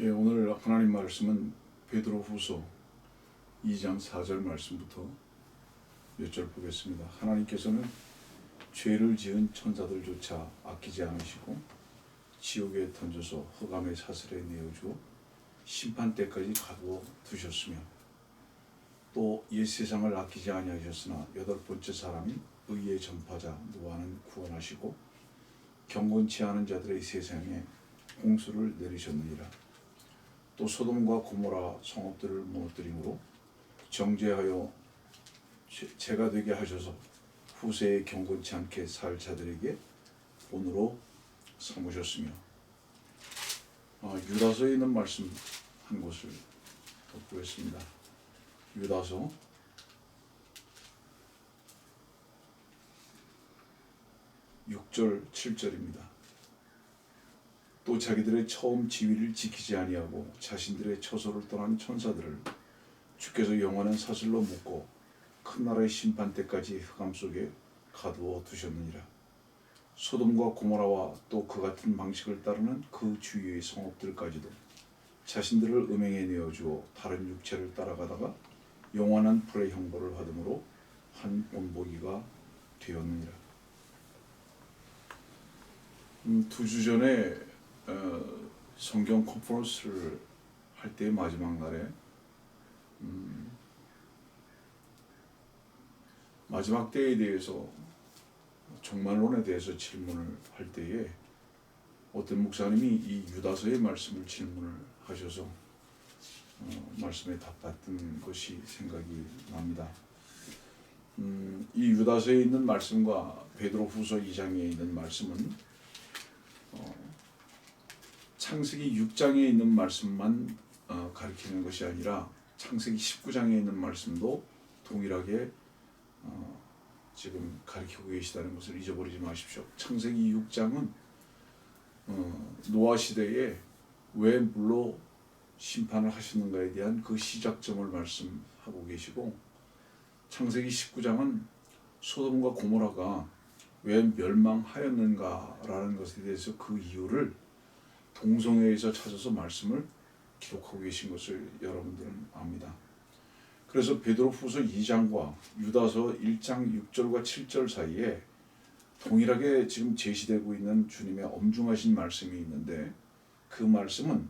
예, 오늘 하나님 말씀은 베드로후서 2장 4절 말씀부터 몇 절 보겠습니다. 하나님께서는 죄를 지은 천사들조차 아끼지 않으시고 지옥에 던져서 흑암의 사슬에 내어주어 심판 때까지 가두어 두셨으며 또 옛 세상을 아끼지 아니하셨으나 여덟 번째 사람인 의의 전파자 노아는 구원하시고 경건치 않은 자들의 세상에 홍수를 내리셨느니라. 또 소돔과 고모라 성읍들을 무너뜨림으로 정죄하여 죄가 되게 하셔서 후세에 경건치 않게 살 자들에게 본으로 삼으셨으며. 유다서에 있는 말씀 한 곳을 보겠습니다. 유다서 6절 7절입니다. 또 자기들의 처음 지위를 지키지 아니하고 자신들의 처소를 떠난 천사들을 주께서 영원한 사슬로 묶고 큰 나라의 심판 때까지 흑암 속에 가두어 두셨느니라. 소돔과 고모라와 또 그 같은 방식을 따르는 그 주위의 성읍들까지도 자신들을 음행에 내어주어 다른 육체를 따라가다가 영원한 불의 형벌을 받음으로 한 본보기가 되었느니라. 2주 전에 성경 컨퍼런스를 할 때의 마지막 날에 마지막 때에 대해서 종말론에 대해서 질문을 할 때에 어떤 목사님이 이 유다서의 말씀을 질문을 하셔서 말씀에 답받은 것이 생각이 납니다. 이 유다서에 있는 말씀과 베드로후서 2장에 있는 말씀은 창세기 6장에 있는 말씀만 가리키는 것이 아니라 창세기 19장에 있는 말씀도 동일하게 지금 가리키고 계시다는 것을 잊어버리지 마십시오. 창세기 6장은 노아 시대에 왜 물로 심판을 하셨는가에 대한 그 시작점을 말씀하고 계시고, 창세기 19장은 소돔과 고모라가 왜 멸망하였는가라는 것에 대해서 그 이유를 동성애에서 찾아서 말씀을 기록하고 계신 것을 여러분들은 압니다. 그래서 베드로후서 2장과 유다서 1장 6절과 7절 사이에 동일하게 지금 제시되고 있는 주님의 엄중하신 말씀이 있는데, 그 말씀은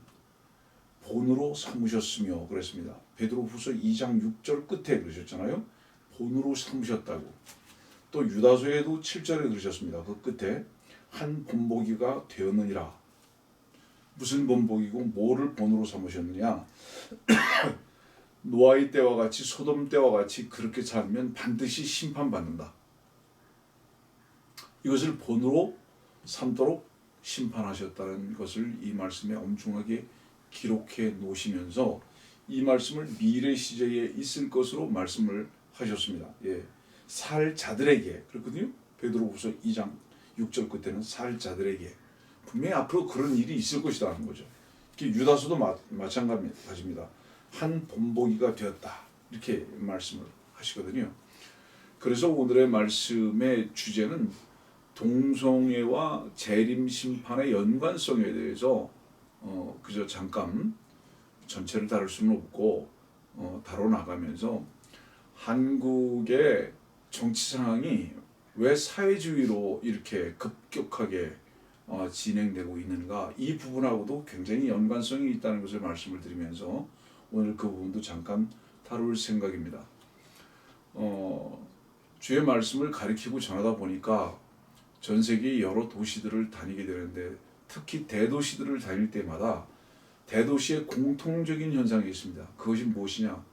본으로 삼으셨으며 그랬습니다. 베드로후서 2장 6절 끝에 그러셨잖아요. 본으로 삼으셨다고. 또 유다서에도 7절에 그러셨습니다. 그 끝에 한 본보기가 되었느니라. 무슨 본보기고 뭐를 본으로 삼으셨느냐? 노아의 때와 같이 소돔 때와 같이 그렇게 살면 반드시 심판받는다. 이것을 본으로 삼도록 심판하셨다는 것을 이 말씀에 엄중하게 기록해 놓으시면서 이 말씀을 미래 시제에 있을 것으로 말씀을 하셨습니다. 예, 살 자들에게 그렇거든요. 베드로후서 2장 6절 끝에는 살 자들에게 분명히 앞으로 그런 일이 있을 것이라는 거죠. 유다서도 마찬가지입니다. 한 본보기가 되었다 이렇게 말씀을 하시거든요. 그래서 오늘의 말씀의 주제는 동성애와 재림 심판의 연관성에 대해서 그저 잠깐 전체를 다룰 수는 없고 다뤄나가면서 한국의 정치 상황이 왜 사회주의로 이렇게 급격하게 진행되고 있는가, 이 부분하고도 굉장히 연관성이 있다는 것을 말씀을 드리면서 오늘 그 부분도 잠깐 다룰 생각입니다. 주의 말씀을 가리키고 전하다 보니까 전 세계 여러 도시들을 다니게 되는데, 특히 대도시들을 다닐 때마다 대도시의 공통적인 현상이 있습니다. 그것이 무엇이냐?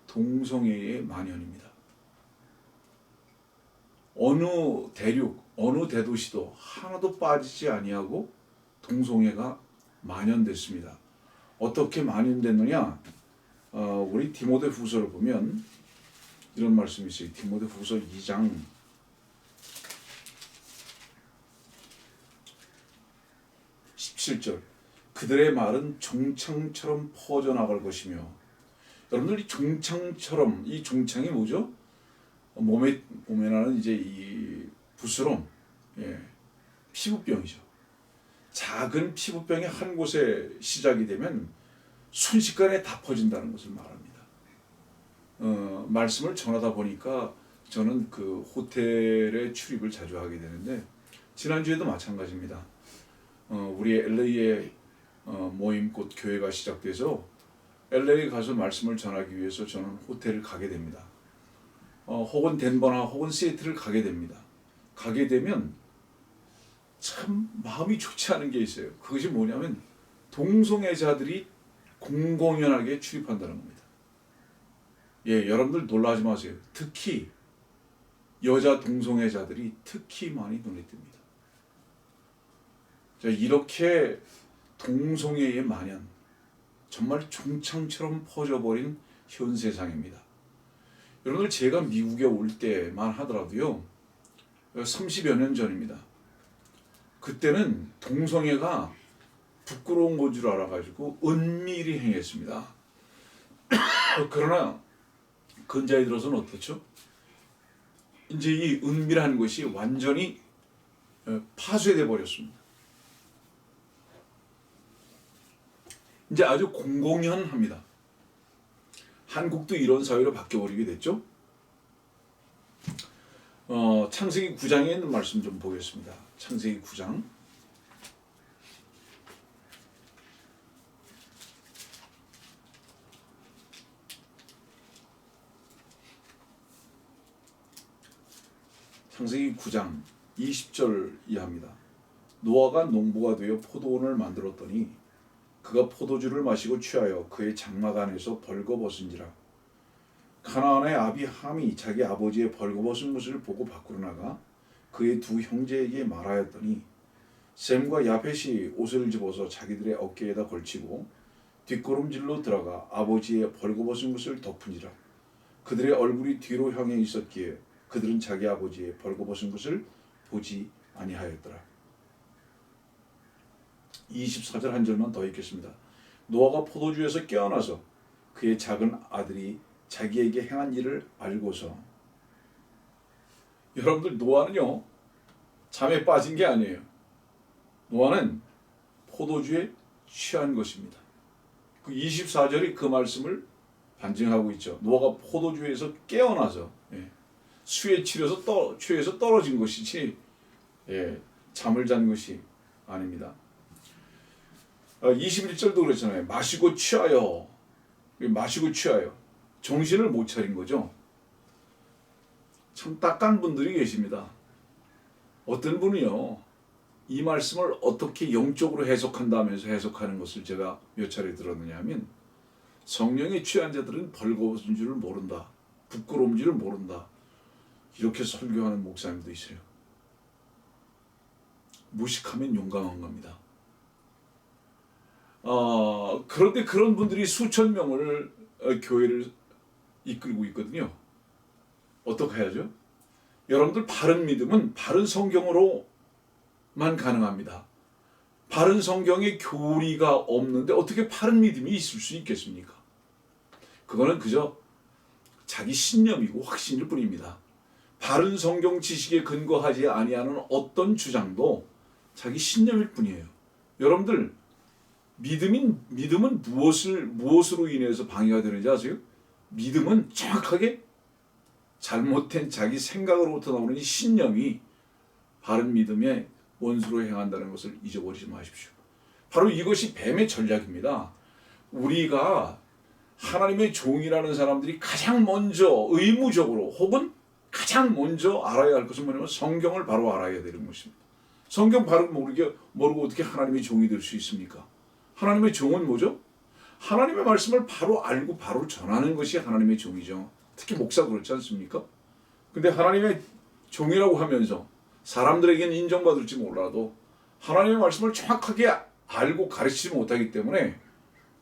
동성애의 만연입니다. 어느 대륙, 어느 대도시도 하나도 빠지지 아니하고 동성애가 만연됐습니다. 어떻게 만연됐느냐? 우리 디모데후서를 보면 이런 말씀이 있어요. 디모데후서 2장 17절. 그들의 말은 종창처럼 퍼져나갈 것이며. 여러분들 이 종창처럼, 이 종창이 뭐죠? 몸에 보면은 이제 이 부스럼, 예, 피부병이죠. 작은 피부병이 한 곳에 시작이 되면 순식간에 다 퍼진다는 것을 말합니다. 말씀을 전하다 보니까 저는 그 호텔에 출입을 자주 하게 되는데 지난주에도 마찬가지입니다. 우리 LA에 모임 곧 교회가 시작돼서 LA 가서 말씀을 전하기 위해서 저는 호텔을 가게 됩니다. 혹은 덴버나 혹은 시애틀을 가게 됩니다. 가게 되면 참 마음이 좋지 않은 게 있어요. 그것이 뭐냐면 동성애자들이 공공연하게 출입한다는 겁니다. 예, 여러분들 놀라지 마세요. 특히 여자 동성애자들이 특히 많이 눈에 띕니다. 자, 이렇게 동성애의 만연, 정말 종창처럼 퍼져버린 현 세상입니다. 여러분들 제가 미국에 올 때만 하더라도요, 30여 년 전입니다. 그때는 동성애가 부끄러운 건 줄 알아가지고 은밀히 행했습니다. 그러나 근자에 들어서는 어떻죠? 이제 이 은밀한 것이 완전히 파쇄돼 버렸습니다. 이제 아주 공공연합니다. 한국도 이런 사회로 바뀌어버리게 됐죠. 창세기 9장에 있는 말씀 좀 보겠습니다. 창세기 9장. 창세기 9장 20절 이하입니다. 노아가 농부가 되어 포도원을 만들었더니 그가 포도주를 마시고 취하여 그의 장막 안에서 벌거벗은지라. 가나안의 아비 함이 자기 아버지의 벌거벗은 것을 보고 밖으로 나가 그의 두 형제에게 말하였더니 셈과 야벳이 옷을 집어서 자기들의 어깨에다 걸치고 뒷걸음질로 들어가 아버지의 벌거벗은 것을 덮은지라. 그들의 얼굴이 뒤로 향해 있었기에 그들은 자기 아버지의 벌거벗은 것을 보지 아니하였더라. 24절 한 절만 더 읽겠습니다. 노아가 포도주에서 깨어나서 그의 작은 아들이 자기에게 행한 일을 알고서. 여러분들, 노아는요 잠에 빠진 게 아니에요. 노아는 포도주에 취한 것입니다. 그 24절이 그 말씀을 반증하고 있죠. 노아가 포도주에서 깨어나서 수에 취해서 떨어진 것이지 잠을 잔 것이 아닙니다. 21절도 그렇잖아요. 마시고 취하여 정신을 못 차린 거죠. 참 딱한 분들이 계십니다. 어떤 분이요 이 말씀을 어떻게 영적으로 해석한다면서 해석하는 것을 제가 몇 차례 들었느냐 하면 성령에 취한 자들은 벌거벗은 줄을 모른다, 부끄러운 줄을 모른다, 이렇게 설교하는 목사님도 있어요. 무식하면 용감한 겁니다. 그런데 그런 분들이 수천 명을 교회를 이끌고 있거든요. 어떻게 해야죠? 여러분들, 바른 믿음은 바른 성경으로만 가능합니다. 바른 성경의 교리가 없는데 어떻게 바른 믿음이 있을 수 있겠습니까? 그거는 그저 자기 신념이고 확신일 뿐입니다. 바른 성경 지식에 근거하지 아니하는 어떤 주장도 자기 신념일 뿐이에요. 여러분들, 믿음은 무엇으로 인해서 방해가 되는지 아세요? 믿음은 정확하게 잘못된 자기 생각으로부터 나오는 이 신념이 바른 믿음의 원수로 행한다는 것을 잊어버리지 마십시오. 바로 이것이 뱀의 전략입니다. 우리가 하나님의 종이라는 사람들이 가장 먼저 의무적으로 혹은 가장 먼저 알아야 할 것은 뭐냐면 성경을 바로 알아야 되는 것입니다. 성경 바로 모르고 어떻게 하나님의 종이 될 수 있습니까? 하나님의 종은 뭐죠? 하나님의 말씀을 바로 알고 바로 전하는 것이 하나님의 종이죠. 특히 목사 그렇지 않습니까? 근데 하나님의 종이라고 하면서 사람들에게는 인정받을지 몰라도 하나님의 말씀을 정확하게 알고 가르치지 못하기 때문에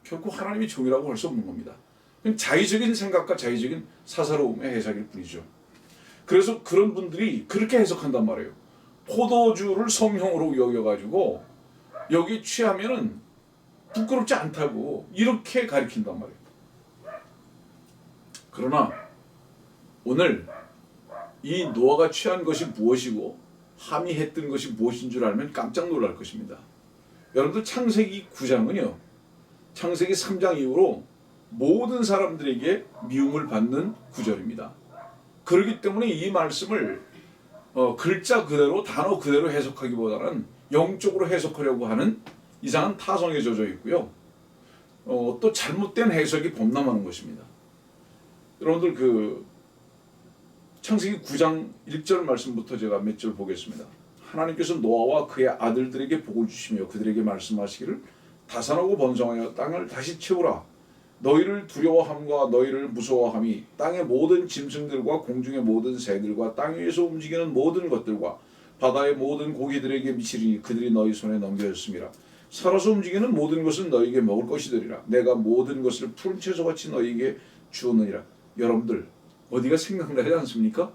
결코 하나님의 종이라고 할 수 없는 겁니다. 그냥 자의적인 생각과 자의적인 사사로움의 해석일 뿐이죠. 그래서 그런 분들이 그렇게 해석한단 말이에요. 포도주를 성령으로 여겨가지고 여기 취하면은 부끄럽지 않다고 이렇게 가리킨단 말이에요. 그러나 오늘 이 노아가 취한 것이 무엇이고 함이 했던 것이 무엇인 줄 알면 깜짝 놀랄 것입니다. 여러분들, 창세기 9장은요 창세기 3장 이후로 모든 사람들에게 미움을 받는 구절입니다. 그렇기 때문에 이 말씀을 글자 그대로 단어 그대로 해석하기보다는 영적으로 해석하려고 하는 이상한 타성에 젖어 있고요. 또 잘못된 해석이 범람하는 것입니다. 여러분들 그 창세기 9장 1절 말씀부터 제가 몇 절 보겠습니다. 하나님께서 노아와 그의 아들들에게 복을 주시며 그들에게 말씀하시기를 다산하고 번성하여 땅을 다시 채우라. 너희를 두려워함과 너희를 무서워함이 땅의 모든 짐승들과 공중의 모든 새들과 땅 위에서 움직이는 모든 것들과 바다의 모든 고기들에게 미치리니 그들이 너희 손에 넘겨졌음이라. 살아서 움직이는 모든 것은 너희에게 먹을 것이되리라. 내가 모든 것을 푸른 채소같이 너희에게 주었느니라. 여러분들 어디가 생각나지 않습니까?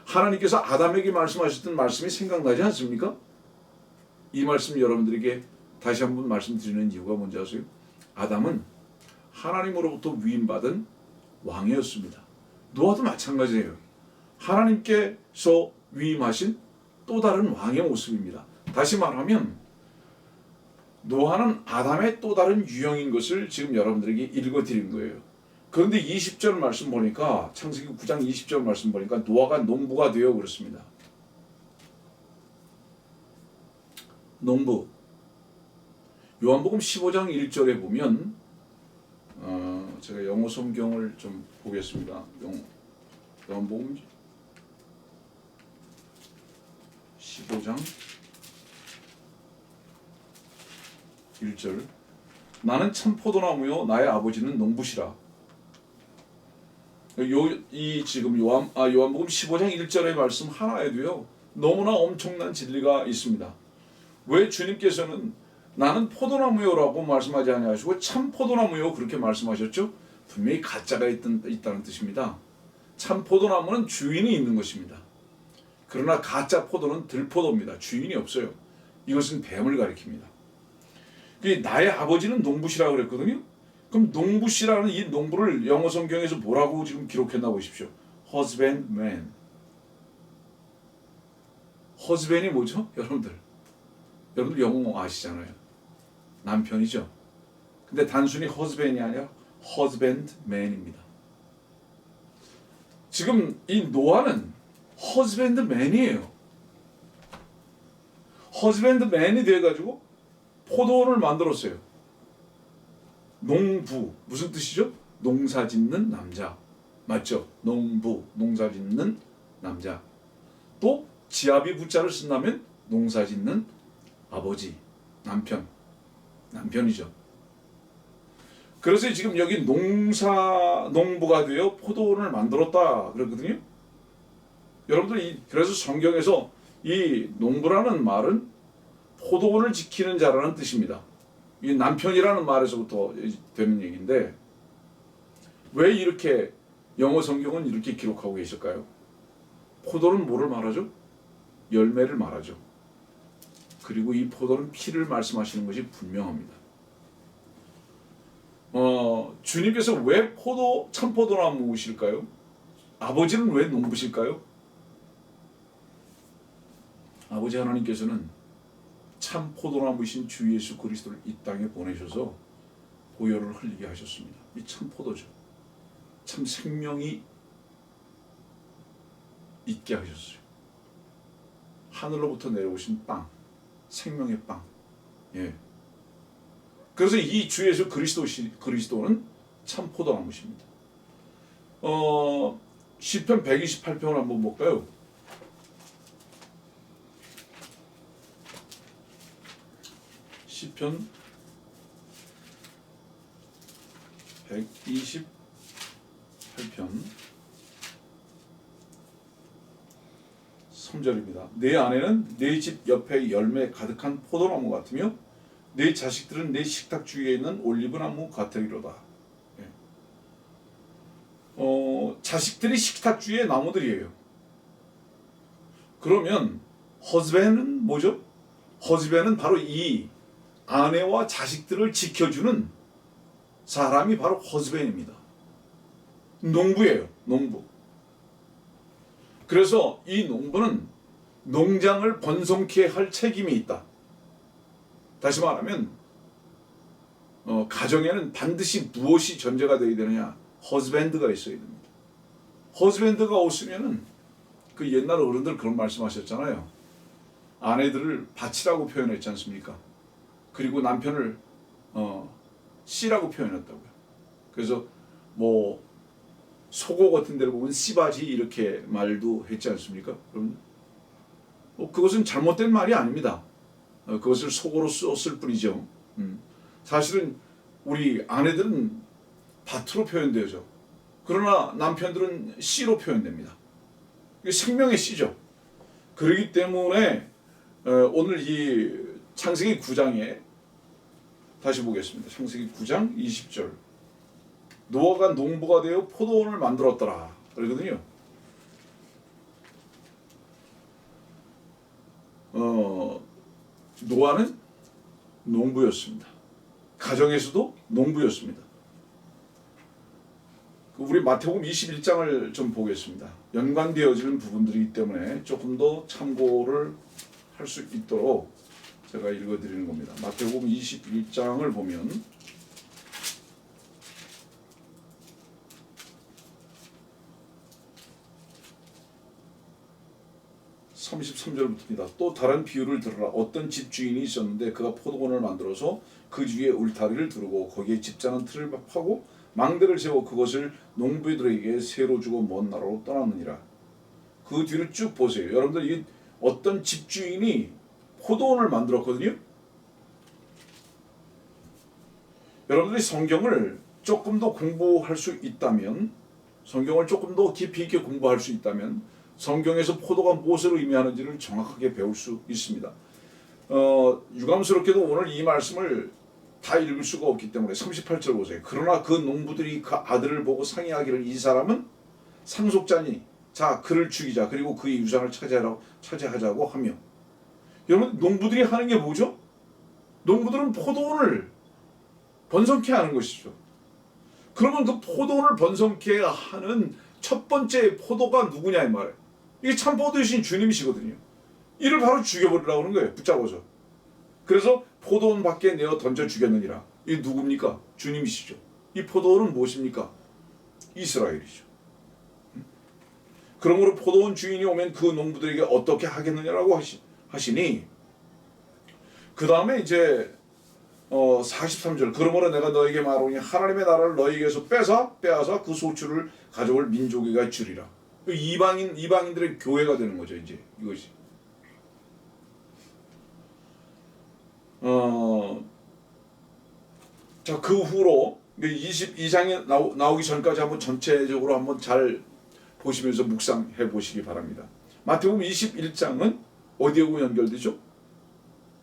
하나님께서 아담에게 말씀하셨던 말씀이 생각나지 않습니까? 이 말씀 여러분들에게 다시 한번 말씀드리는 이유가 뭔지 아세요? 아담은 하나님으로부터 위임받은 왕이었습니다. 노아도 마찬가지예요. 하나님께서 위임하신 또 다른 왕의 모습입니다. 다시 말하면 노아는 아담의 또 다른 유형인 것을 지금 여러분들에게 읽어드린 거예요. 그런데 20절 말씀 보니까 창세기 9장 20절 말씀 보니까 노아가 농부가 되어 그렇습니다. 농부. 요한복음 15장 1절에 보면 제가 영어 성경을 좀 보겠습니다. 요한복음 15장 1절 나는 참 포도나무요 나의 아버지는 농부시라. 지금 요한복음 15장 1절의 말씀 하나에도요 너무나 엄청난 진리가 있습니다. 왜 주님께서는 나는 포도나무요라고 말씀하지 아니하시고 참 포도나무요 그렇게 말씀하셨죠? 분명히 가짜가 있다는 뜻입니다. 참 포도나무는 주인이 있는 것입니다. 그러나 가짜 포도는 들포도입니다. 주인이 없어요. 이것은 뱀을 가리킵니다. 나의 아버지는 농부시라고 그랬거든요. 그럼 농부시라는 이 농부를 영어 성경에서 뭐라고 지금 기록했나 보십시오. husbandman. husband이 뭐죠? 여러분들 영어 아시잖아요. 남편이죠. 근데 단순히 husband이 아니라 husbandman입니다. 지금 이 노아는 husbandman이에요. husbandman이 돼가지고 포도원을 만들었어요. 농부 무슨 뜻이죠? 농사짓는 남자 맞죠? 농부 농사짓는 남자. 또 지아비 부자를 쓴다면 농사짓는 아버지 남편이죠. 그래서 지금 여기 농부가 되어 포도원을 만들었다 그러거든요. 여러분들 그래서 성경에서 이 농부라는 말은 포도원을 지키는 자라는 뜻입니다. 이 남편이라는 말에서부터 되는 얘기인데 왜 이렇게 영어 성경은 이렇게 기록하고 계실까요? 포도는 뭐를 말하죠? 열매를 말하죠. 그리고 이 포도는 피를 말씀하시는 것이 분명합니다. 주님께서 왜 참포도나무실까요? 아버지는 왜 농부실까요? 아버지 하나님께서는 참 포도나무이신 주 예수 그리스도를 이 땅에 보내셔서 보혈을 흘리게 하셨습니다. 이 참 포도죠. 참 생명이 있게 하셨어요. 하늘로부터 내려오신 빵, 생명의 빵. 예. 그래서 이 주 예수 그리스도는 참 포도나무십니다. 시편 128편을 한번 볼까요? 시편 128편 3절입니다. 내 아내는 내 집 옆에 열매 가득한 포도나무 같으며 내 자식들은 내 식탁 주위에 있는 올리브나무 같으리로다. 예. 자식들이 식탁 주위의 나무들이에요. 그러면 husband은 뭐죠? husband은 바로 이 아내와 자식들을 지켜주는 사람이 바로 husband입니다. 농부예요. 농부. 그래서 이 농부는 농장을 번성케 할 책임이 있다. 다시 말하면 가정에는 반드시 무엇이 전제가 되어야 되느냐? 허즈밴드가 있어야 됩니다. 허즈밴드가 없으면은 그 옛날 어른들 그런 말씀하셨잖아요. 아내들을 밭이라고 표현했지 않습니까? 그리고 남편을 씨라고 표현했다고요. 그래서 뭐 속어 같은 데를 보면 씨바지 이렇게 말도 했지 않습니까? 그럼 그것은 잘못된 말이 아닙니다. 그것을 속어로 썼을 뿐이죠. 사실은 우리 아내들은 밭으로 표현되죠. 그러나 남편들은 씨로 표현됩니다. 이게 생명의 씨죠. 그렇기 때문에 오늘 이 창세기 9장에 다시 보겠습니다. 창세기 9장 20절. 노아가 농부가 되어 포도원을 만들었더라. 그러거든요. 노아는 농부였습니다. 가정에서도 농부였습니다. 우리 마태복음 21장을 좀 보겠습니다. 연관되어지는 부분들이기 때문에 조금 더 참고를 할 수 있도록 제가 읽어드리는 겁니다. 마태복음 21장을 보면 33절부터입니다. 또 다른 비유를 들으라. 어떤 집주인이 있었는데 그가 포도원을 만들어서 그 위에 울타리를 두르고 거기에 집자는 틀을 파고 망대를 세워 그것을 농부들에게 새로 주고 먼 나라로 떠났느니라. 그 뒤를 쭉 보세요. 여러분들 이 어떤 집주인이 포도원을 만들었거든요. 여러분들이 성경을 조금 더 공부할 수 있다면, 성경을 조금 더 깊이 있게 공부할 수 있다면 성경에서 포도가 무엇을 의미하는지를 정확하게 배울 수 있습니다. 유감스럽게도 오늘 이 말씀을 다 읽을 수가 없기 때문에 38절 보세요. 그러나 그 농부들이 그 아들을 보고 상의하기를 이 사람은 상속자니 자 그를 죽이자 그리고 그의 유산을 차지하자고 하며. 여러분 농부들이 하는 게 뭐죠? 농부들은 포도원을 번성케 하는 것이죠. 그러면 그 포도원을 번성케 하는 첫 번째 포도가 누구냐 이 말이에요. 이게 참포도이신 주님이시거든요. 이를 바로 죽여버리라고 하는 거예요. 붙잡아서. 그래서 포도원 밖에 내어 던져 죽였느니라. 이 누굽니까? 주님이시죠. 이 포도원은 무엇입니까? 이스라엘이죠. 그러므로 포도원 주인이 오면 그 농부들에게 어떻게 하겠느냐라고 하시니 그 다음에 이제 43절 그러므로 내가 너에게 말하오니 하나님의 나라를 너에게서 빼앗아 그 소출을 가져올 민족에게 주리라. 이방인들의 교회가 되는 거죠. 이제 이것이. 자, 그 후로 22장에 나오기 전까지 한번 전체적으로 한번 잘 보시면서 묵상해 보시기 바랍니다. 마태복음 21장은 어디하고 연결되죠?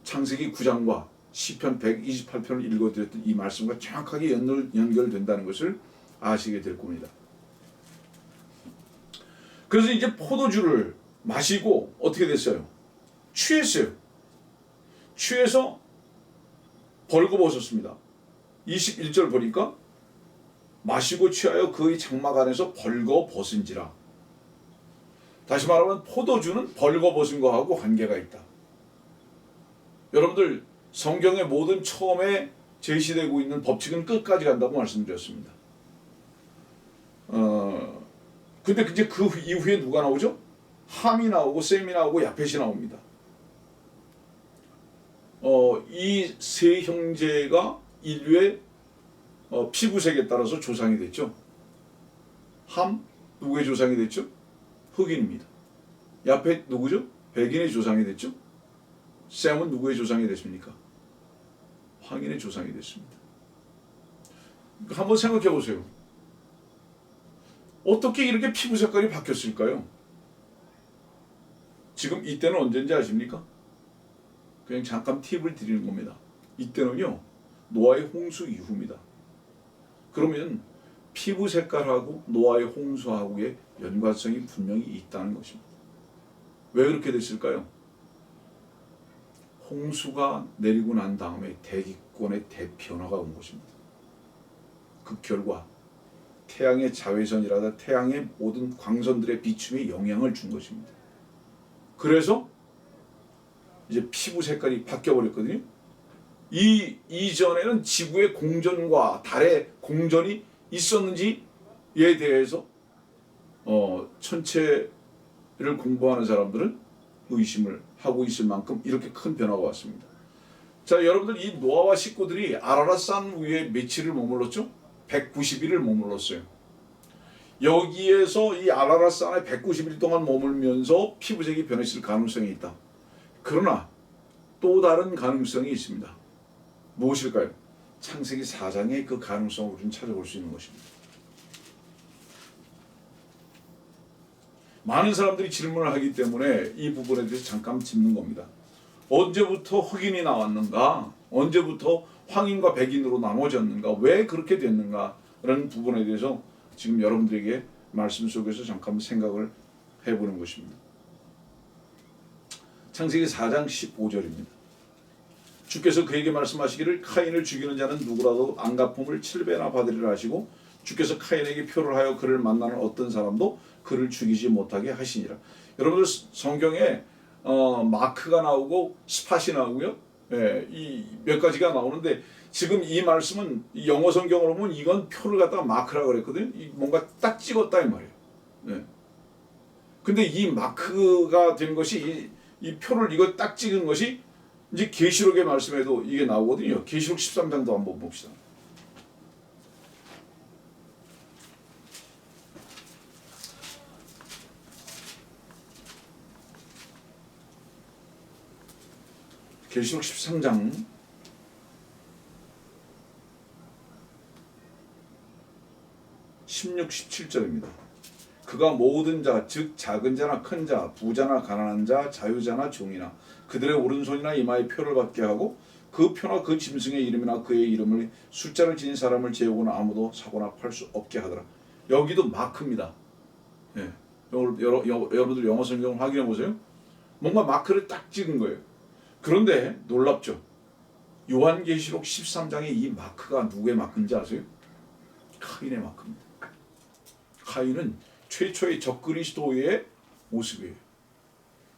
창세기 9장과 시편 128편을 읽어드렸던 이 말씀과 정확하게 연결된다는 것을 아시게 될 겁니다. 그래서 이제 포도주를 마시고 어떻게 됐어요? 취했어요. 취해서 벌거벗었습니다. 21절 보니까 마시고 취하여 그의 장막 안에서 벌거벗은지라. 다시 말하면 포도주는 벌거벗은 거하고 관계가 있다. 여러분들 성경의 모든 처음에 제시되고 있는 법칙은 끝까지 간다고 말씀드렸습니다. 근데 이제 그 이후에 누가 나오죠? 함이 나오고 셈이 나오고 야펫이 나옵니다. 이 세 형제가 인류의 피부색에 따라서 조상이 됐죠. 함 누구의 조상이 됐죠? 흑인입니다. 야펫 누구죠? 백인의 조상이 됐죠. 셈은 누구의 조상이 됐습니까? 황인의 조상이 됐습니다. 한번 생각해 보세요. 어떻게 이렇게 피부 색깔이 바뀌었을까요? 지금 이때는 언제인지 아십니까? 그냥 잠깐 팁을 드리는 겁니다. 이때는요 노아의 홍수 이후입니다. 그러면 피부 색깔하고 노아의 홍수하고의 연관성이 분명히 있다는 것입니다. 왜 그렇게 됐을까요? 홍수가 내리고 난 다음에 대기권의 대변화가 온 것입니다. 그 결과 태양의 자외선이라다 태양의 모든 광선들의 비춤에 영향을 준 것입니다. 그래서 이제 피부 색깔이 바뀌어 버렸거든요. 이 이전에는 지구의 공전과 달의 공전이 있었는지에 대해서 천체를 공부하는 사람들은 의심을 하고 있을 만큼 이렇게 큰 변화가 왔습니다. 자, 여러분들 이 노아와 식구들이 아라랏산 위에 며칠을 머물렀죠? 190일을 머물렀어요. 여기에서 이 아라랏산에 190일 동안 머물면서 피부색이 변했을 가능성이 있다. 그러나 또 다른 가능성이 있습니다. 무엇일까요? 창세기 4장의 그 가능성을 우리는 찾아볼 수 있는 것입니다. 많은 사람들이 질문을 하기 때문에 이 부분에 대해서 잠깐 짚는 겁니다. 언제부터 흑인이 나왔는가? 언제부터 황인과 백인으로 나눠졌는가? 왜 그렇게 됐는가? 라는 부분에 대해서 지금 여러분들에게 말씀 속에서 잠깐 생각을 해보는 것입니다. 창세기 4장 15절입니다. 주께서 그에게 말씀하시기를 카인을 죽이는 자는 누구라도 안갚음을 7배나 받으리라 하시고 주께서 카인에게 표를 하여 그를 만나는 어떤 사람도 그를 죽이지 못하게 하시니라. 여러분들 성경에 마크가 나오고 스팟이 나오고요. 예, 이 몇 가지가 나오는데 지금 이 말씀은 영어 성경으로 보면 이건 표를 갖다가 마크라고 그랬거든요. 뭔가 딱 찍었다 이 말이에요. 예. 근데 이 마크가 된 것이 이 표를 이거 딱 찍은 것이 이제 계시록의 말씀에도 이게 나오거든요. 계시록 13장도 한번 봅시다. 계시록 13장 16, 17절입니다. 그가 모든 자, 즉 작은 자나 큰 자, 부자나 가난한 자, 자유자나 종이나 그들의 오른손이나 이마에 표를 받게 하고 그 표나 그 짐승의 이름이나 그의 이름을 숫자를 지닌 사람을 제어고는 아무도 사거나 팔 수 없게 하더라. 여기도 마크입니다. 예. 여러분들 영어 성경을 확인해 보세요. 뭔가 마크를 딱 찍은 거예요. 그런데 놀랍죠. 요한계시록 13장에 이 마크가 누구의 마크인지 아세요? 카인의 마크입니다. 카인은 최초의 적그리스도의 모습이에요.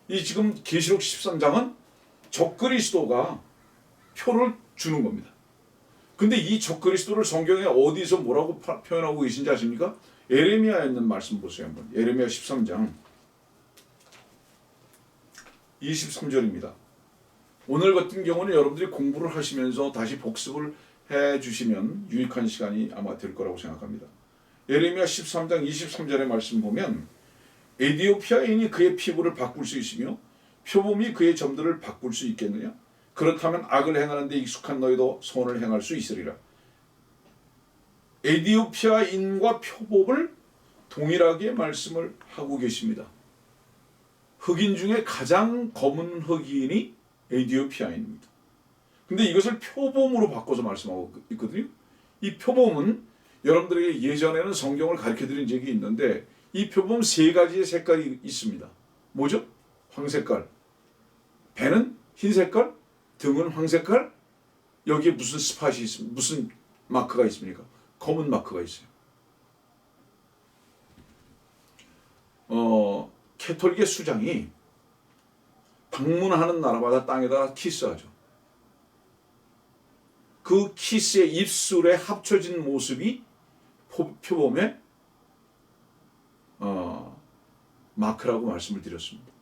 이 지금 계시록 13장은 적그리스도가 표를 주는 겁니다. 근데 이 적그리스도를 성경에 어디서 뭐라고 표현하고 계신지 아십니까? 예레미야에 있는 말씀 보세요 한번. 예레미야 13장 23절입니다. 오늘 같은 경우는 여러분들이 공부를 하시면서 다시 복습을 해 주시면 유익한 시간이 아마 될 거라고 생각합니다. 예레미야 13장 23절의 말씀 보면 에디오피아인이 그의 피부를 바꿀 수 있으며 표범이 그의 점들을 바꿀 수 있겠느냐? 그렇다면 악을 행하는 데 익숙한 너희도 선을 행할 수 있으리라. 에디오피아인과 표범을 동일하게 말씀을 하고 계십니다. 흑인 중에 가장 검은 흑인이 에디오피아인입니다. 근데 이것을 표범으로 바꿔서 말씀하고 있거든요. 이 표범은 여러분들에게 예전에는 성경을 가르쳐드린 적이 있는데 이 표범 세 가지의 색깔이 있습니다. 뭐죠? 황색깔, 배는 흰색깔, 등은 황색깔, 여기에 무슨 스팟이 있습니까? 무슨 마크가 있습니까? 검은 마크가 있어요. 캐톨릭의 수장이 방문하는 나라마다 땅에다가 키스하죠. 그 키스의 입술에 합쳐진 모습이 표범의 마크라고 말씀을 드렸습니다.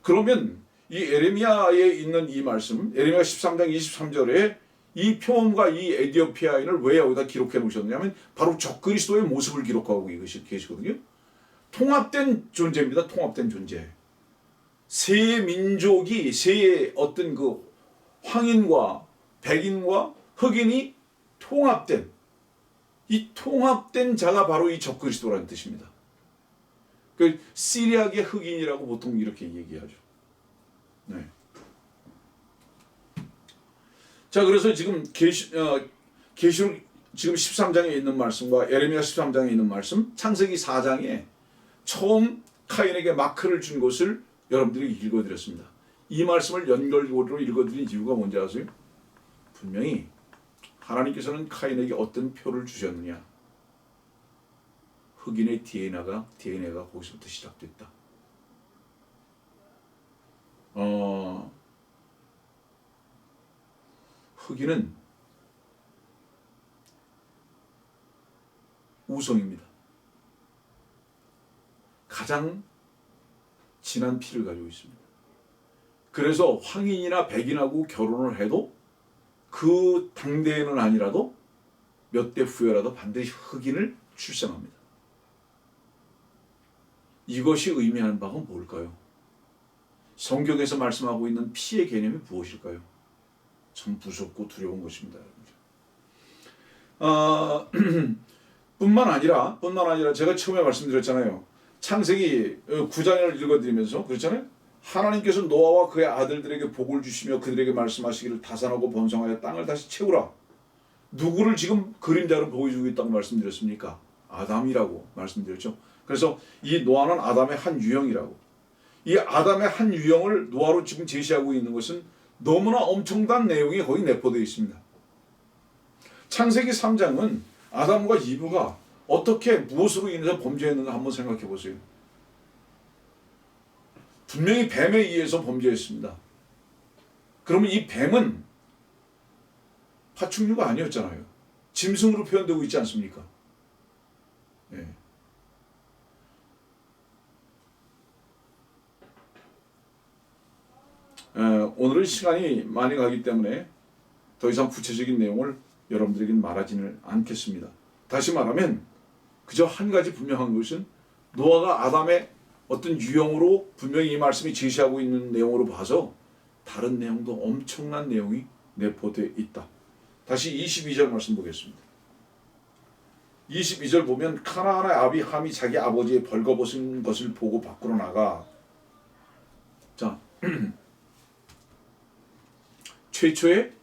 그러면 이 에레미야에 있는 이 말씀, 에레미야 13장 23절에 이 표범과 이 에디오피아인을 왜 여기다 기록해 놓으셨냐면 바로 적그리스도의 모습을 기록하고 계시거든요. 통합된 존재입니다. 통합된 존재. 세 민족이 세 어떤 그 황인과 백인과 흑인이 통합된 이 통합된 자가 바로 이 적그리스도라는 뜻입니다. 그 시리아계 흑인이라고 보통 이렇게 얘기하죠. 네. 자, 그래서 지금 계시록 지금 13장에 있는 말씀과 에레미야 13장에 있는 말씀, 창세기 4장에 처음 카인에게 마크를 준 것을 여러분들이 읽어드렸습니다. 이 말씀을 연결고리로 읽어드린 이유가 뭔지 아세요? 분명히 하나님께서는 카인에게 어떤 표를 주셨느냐? 흑인의 DNA가 거기서부터 시작됐다. 흑인은 우성입니다. 가장 진한 피를 가지고 있습니다. 그래서 황인이나 백인하고 결혼을 해도 그 당대에는 아니라도 몇 대 후에라도 반드시 흑인을 출생합니다. 이것이 의미하는 바가 뭘까요? 성경에서 말씀하고 있는 피의 개념이 무엇일까요? 참 무섭고 두려운 것입니다. 뿐만 아니라 제가 처음에 말씀드렸잖아요. 창세기 9장을 읽어드리면서 그렇잖아요. 하나님께서 노아와 그의 아들들에게 복을 주시며 그들에게 말씀하시기를 다산하고 번성하여 땅을 다시 채우라. 누구를 지금 그림자로 보여주고 있다고 말씀드렸습니까? 아담이라고 말씀드렸죠. 그래서 이 노아는 아담의 한 유형이라고. 이 아담의 한 유형을 노아로 지금 제시하고 있는 것은 너무나 엄청난 내용이 거기 내포되어 있습니다. 창세기 3장은 아담과 이브가 어떻게 무엇으로 인해서 범죄했는가 한번 생각해 보세요. 분명히 뱀에 의해서 범죄했습니다. 그러면 이 뱀은 파충류가 아니었잖아요. 짐승으로 표현되고 있지 않습니까? 네. 오늘은 시간이 많이 가기 때문에 더 이상 구체적인 내용을 여러분들에게 말하지는 않겠습니다. 다시 말하면 그저 한 가지 분명한 것은 노아가 아담의 어떤 유형으로 분명히 이 말씀이 제시하고 있는 내용으로 봐서 다른 내용도 엄청난 내용이 내포되어 있다. 다시 22절 말씀 보겠습니다. 22절 보면 카나안의 아비 함이 자기 아버지의 벌거벗은 것을 보고 밖으로 나가. 자, 최초의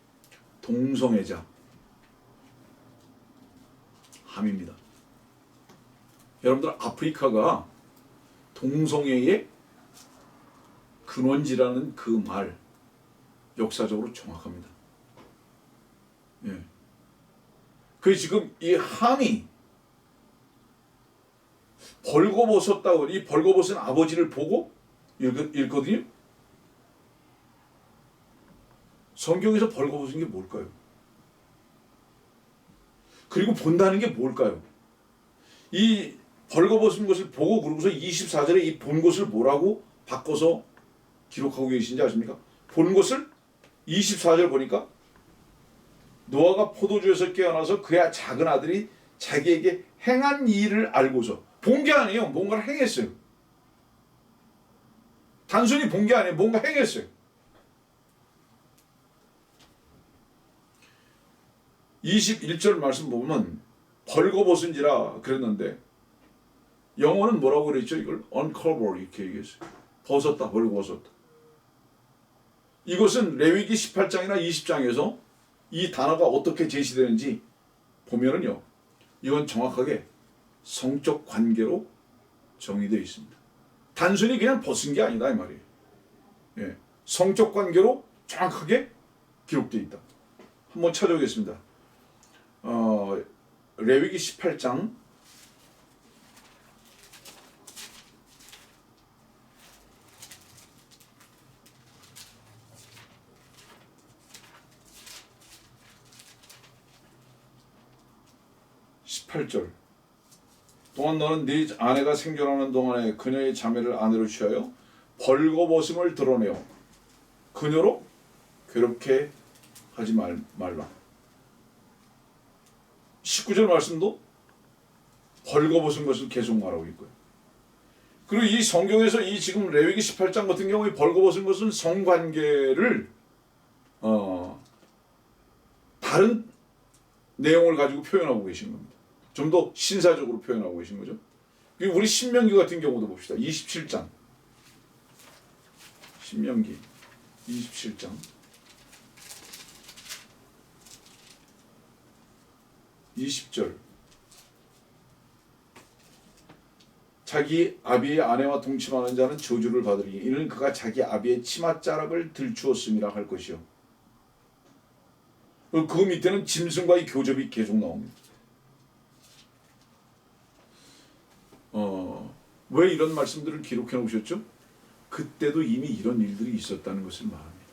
동성애자 함입니다. 여러분들 아프리카가 동성애의 근원지라는 그 말 역사적으로 정확합니다. 예. 그 지금 이 함이 벌거벗었다고 이 벌거벗은 아버지를 보고 읽거든요. 성경에서 벌거벗은 게 뭘까요? 그리고 본다는 게 뭘까요? 이 벌거벗은 것을 보고 그러고서 24절에 이 본 것을 뭐라고 바꿔서 기록하고 계신지 아십니까? 본 것을 24절 보니까 노아가 포도주에서 깨어나서 그의 작은 아들이 자기에게 행한 일을 알고서 본 게 아니에요. 뭔가를 행했어요. 단순히 본 게 아니에요. 뭔가 행했어요. 21절 말씀 보면 벌거벗은지라 그랬는데 영어는 뭐라고 그랬죠? 이걸 uncover 이렇게 얘기했어요. 벗었다, 벌거벗었다. 이것은 레위기 18장이나 20장에서 이 단어가 어떻게 제시되는지 보면은요, 이건 정확하게 성적 관계로 정의되어 있습니다. 단순히 그냥 벗은 게 아니다 이 말이에요. 예, 성적 관계로 정확하게 기록되어 있다. 한번 찾아보겠습니다. 레위기 18장 18절 또한 너는 네 아내가 생존하는 동안에 그녀의 자매를 아내로 취하여 벌거벗음을 드러내어 그녀로 괴롭게 하지 말라. 19절 말씀도 벌거벗은 것을 계속 말하고 있고요. 그리고 이 성경에서 이 지금 레위기 18장 같은 경우에 벌거벗은 것은 성관계를 다른 내용을 가지고 표현하고 계신 겁니다. 좀 더 신사적으로 표현하고 계신 거죠. 우리 신명기 같은 경우도 봅시다. 27장 신명기 27장 20절 자기 아비의 아내와 동침하는 자는 저주를 받으리니 이는 그가 자기 아비의 치맛자락을 들추었음이라 할 것이요. 그 밑에는 짐승과의 교접이 계속 나옵니다. 왜 이런 말씀들을 기록해 놓으셨죠? 그때도 이미 이런 일들이 있었다는 것을 말합니다.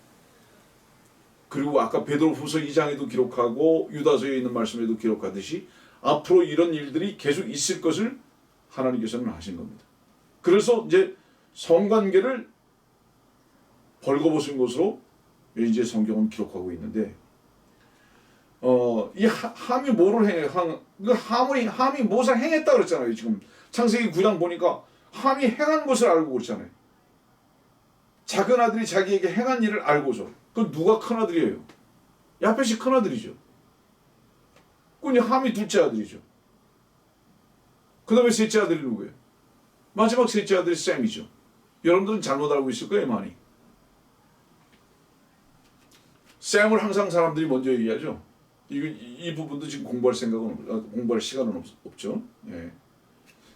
그리고 아까 베드로후서 2장에도 기록하고 유다서에 있는 말씀에도 기록하듯이 앞으로 이런 일들이 계속 있을 것을 하나님께서는 하신 겁니다. 그래서 이제 성관계를 벌거벗은 것으로 이제 성경은 기록하고 있는데, 이 함이 뭐를 행해? 함이 무엇을 행했다 그랬잖아요. 지금 창세기 9장 보니까 함이 행한 것을 알고 그랬잖아요. 작은 아들이 자기에게 행한 일을 알고서. 그 누가 큰 아들이에요? 야펫이 큰 아들이죠. 그니 함이 둘째 아들이죠. 그 다음에 셋째 아들이 누구예요? 마지막 셋째 아들이 셈이죠. 여러분들은 잘못 알고 있을 거예요, 많이. 셈을 항상 사람들이 먼저 얘기하죠. 이 부분도 지금 공부할 시간은 없죠. 예.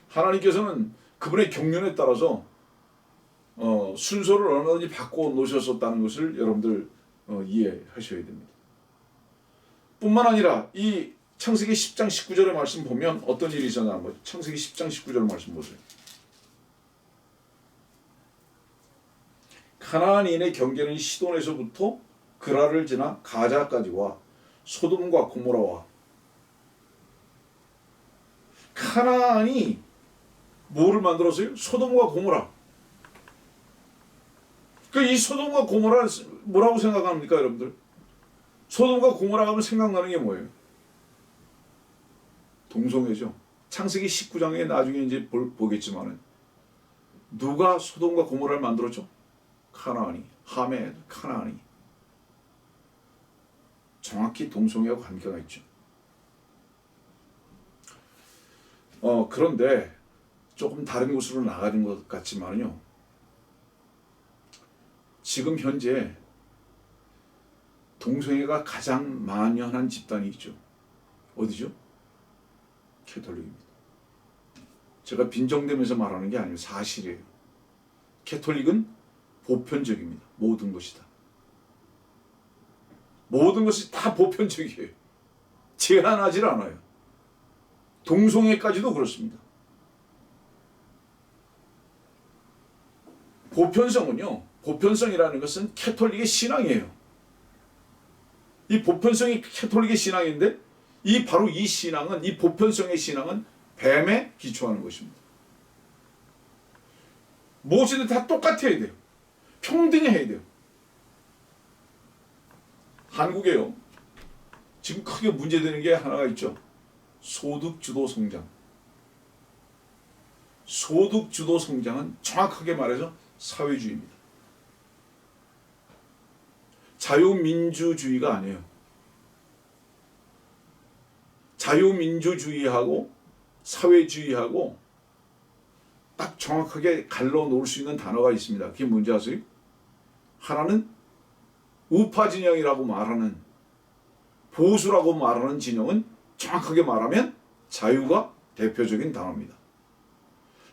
하나님께서는 그분의 경륜에 따라서 순서를 얼마든지 바꿔 놓으셨었다는 것을 여러분들 이해하셔야 됩니다. 뿐만 아니라 이 창세기 10장 19절의 말씀 보면 어떤 일이 있었냐는 거죠. 창세기 10장 19절 말씀 보세요. 가나안인의 경계는 시돈에서부터 그라를 지나 가자까지와 소돔과 고모라와. 가나안이 뭐를 만들었어요? 소돔과 고모라. 이 소돔과 고모라 뭐라고 생각합니까, 여러분들? 소돔과 고모라 하면 생각나는 게 뭐예요? 동성애죠. 창세기 19장에 나중에 이제 보겠지만은 누가 소돔과 고모라를 만들었죠? 가나안이. 하멜, 가나안이. 정확히 동성애와 관계가 있죠. 그런데 조금 다른 곳으로 나가는 것 같지만요. 지금 현재 동성애가 가장 만연한 집단이 있죠. 어디죠? 캐톨릭입니다. 제가 빈정대면서 말하는 게 아니에요. 사실이에요. 캐톨릭은 보편적입니다. 모든 것이 다. 모든 것이 다 보편적이에요. 제한하지 않아요. 동성애까지도 그렇습니다. 보편성이라는 것은 캐톨릭의 신앙이에요. 이 보편성이 캐톨릭의 신앙인데 바로 이 신앙은, 이 보편성의 신앙은 뱀에 기초하는 것입니다. 무엇이든 다 똑같아야 돼요. 평등해야 돼요. 한국에요. 지금 크게 문제되는 게 하나가 있죠. 소득주도 성장. 소득주도 성장은 정확하게 말해서 사회주의입니다. 자유민주주의가 아니에요. 자유민주주의하고 사회주의하고 딱 정확하게 갈라놓을 수 있는 단어가 있습니다. 그게 뭔지 아세요? 하나는 우파 진영이라고 말하는, 보수라고 말하는 진영은 정확하게 말하면 자유가 대표적인 단어입니다.